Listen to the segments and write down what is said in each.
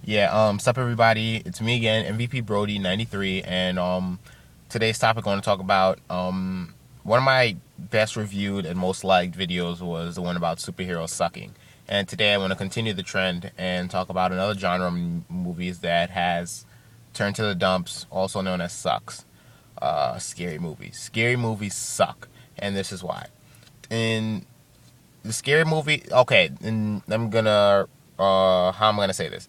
Sup everybody, it's me again, MVP Brody 93, and today's topic I want to talk about one of my best reviewed and most liked videos was the one about superheroes sucking. And today I want to continue the trend and talk about another genre of movies that has turned to the dumps, also known as sucks. Scary movies. Scary movies suck, and this is why. In the scary movie, okay, and how am I gonna say this?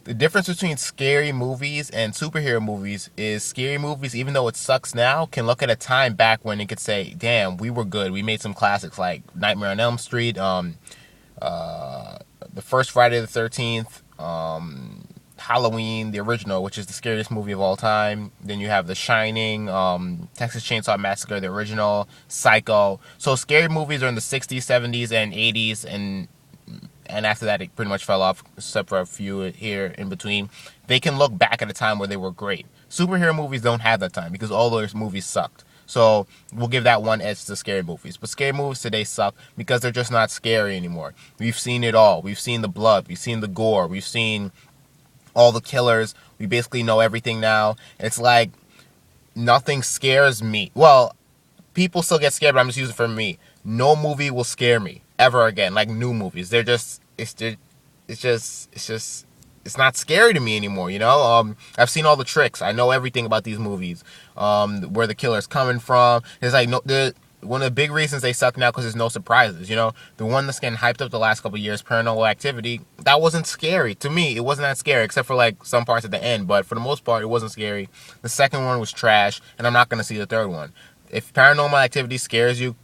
The difference between scary movies and superhero movies is scary movies, even though it sucks now, can look at a time back when it could say, damn, we were good. We made some classics like Nightmare on Elm Street, the first Friday the 13th, Halloween, the original, which is the scariest movie of all time. Then you have The Shining, Texas Chainsaw Massacre, the original, Psycho. So scary movies are in the 60s, 70s, and 80s, and after that it pretty much fell off except for a few here in between. They can look back at a time where they were great. Superhero movies don't have that time because all those movies sucked. So we'll give that one edge to scary movies. But scary movies today suck because they're just not scary anymore. We've seen it all. We've seen the blood. We've seen the gore. We've seen all the killers. We basically know everything now. It's like nothing scares me. Well, people still get scared, but I'm just using it for me. No movie will scare me ever again. Like new movies, it's not scary to me anymore. I've seen all the tricks. I know everything about these movies. Where the killer's coming from. There's like one of the big reasons they suck now because there's no surprises. The one that's getting hyped up the last couple of years, Paranormal Activity, that wasn't scary to me. It wasn't that scary except for like some parts at the end, but for the most part, it wasn't scary. The second one was trash, and I'm not gonna see the third one. If Paranormal Activity scares you,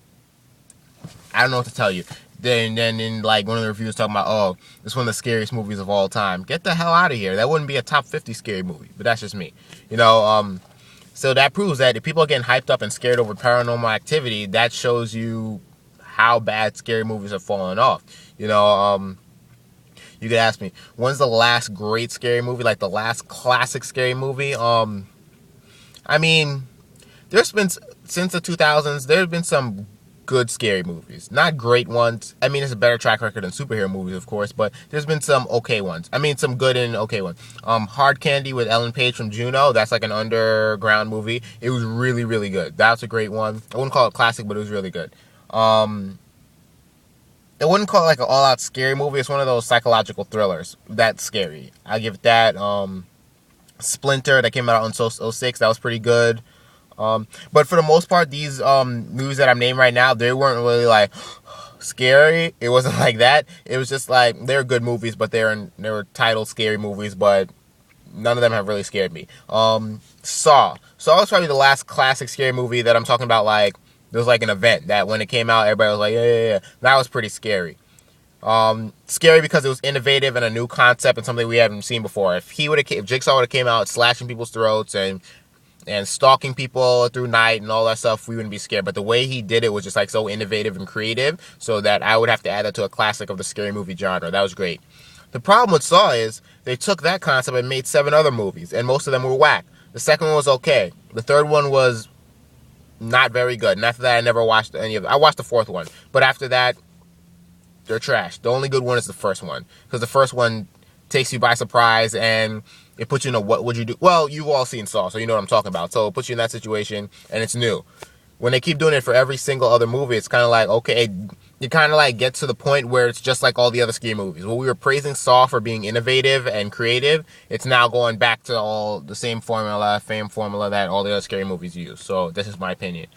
I don't know what to tell you. Then in like one of the reviews talking about, oh, it's one of the scariest movies of all time. Get the hell out of here. That wouldn't be a top 50 scary movie, but that's just me. So that proves that if people are getting hyped up and scared over Paranormal Activity, that shows you how bad scary movies have fallen off. You could ask me, when's the last great scary movie, like the last classic scary movie? I mean, there's been, since the 2000s, there's been some good scary movies. Not great ones. I mean, it's a better track record than superhero movies, of course, but there's been some okay ones. I mean, some good and okay ones. Hard Candy with Ellen Page from Juno. That's like an underground movie. It was really, really good. That's a great one. I wouldn't call it classic, but it was really good. I wouldn't call it like an all-out scary movie. It's one of those psychological thrillers. That's scary. I give it that. Splinter, that came out in 2006. That was pretty good. But for the most part, these movies that I'm naming right now, they weren't really like scary. It wasn't like that. It was just like they're good movies, but they were titled scary movies, but none of them have really scared me. Saw was probably the last classic scary movie that I'm talking about. Like there was like an event that when it came out, everybody was like, yeah. That was pretty scary. Scary because it was innovative and a new concept and something we haven't seen before. If Jigsaw would have came out slashing people's throats and stalking people through night and all that stuff, we wouldn't be scared. But the way he did it was just like so innovative and creative, so that I would have to add that to a classic of the scary movie genre. That was great. The problem with Saw is they took that concept and made 7 other movies, and most of them were whack. The second one was okay. The third one was not very good. And after that, I never watched any of them. I watched the fourth one, but after that, they're trash. The only good one is the first one, because the first one takes you by surprise and it puts you in a what would you do? Well, you've all seen Saw, so you know what I'm talking about. So it puts you in that situation, and it's new. When they keep doing it for every single other movie, it's kind of like, okay, you kind of like get to the point where it's just like all the other scary movies. Well, we were praising Saw for being innovative and creative. It's now going back to all the same formula that all the other scary movies use. So this is my opinion.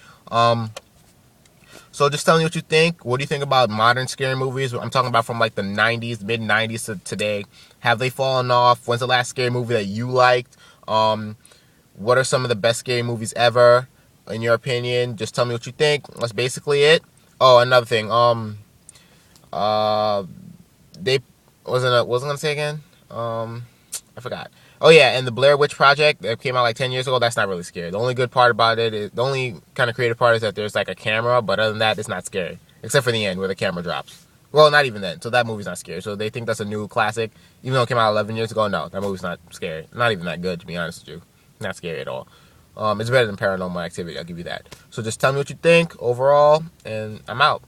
So just tell me what you think. What do you think about modern scary movies? I'm talking about from like the 90s, mid-90s to today. Have they fallen off? When's the last scary movie that you liked? What are some of the best scary movies ever, in your opinion? Just tell me what you think. That's basically it. Oh, another thing. They wasn't gonna say again. I forgot. Oh yeah, and the Blair Witch Project that came out like 10 years ago, that's not really scary. The only good part about it is, the only kind of creative part is that there's like a camera, but other than that, it's not scary. Except for the end where the camera drops. Well, not even then. So that movie's not scary. So they think that's a new classic. Even though it came out 11 years ago, no, that movie's not scary. Not even that good, to be honest with you. Not scary at all. It's better than Paranormal Activity, I'll give you that. So just tell me what you think overall, and I'm out.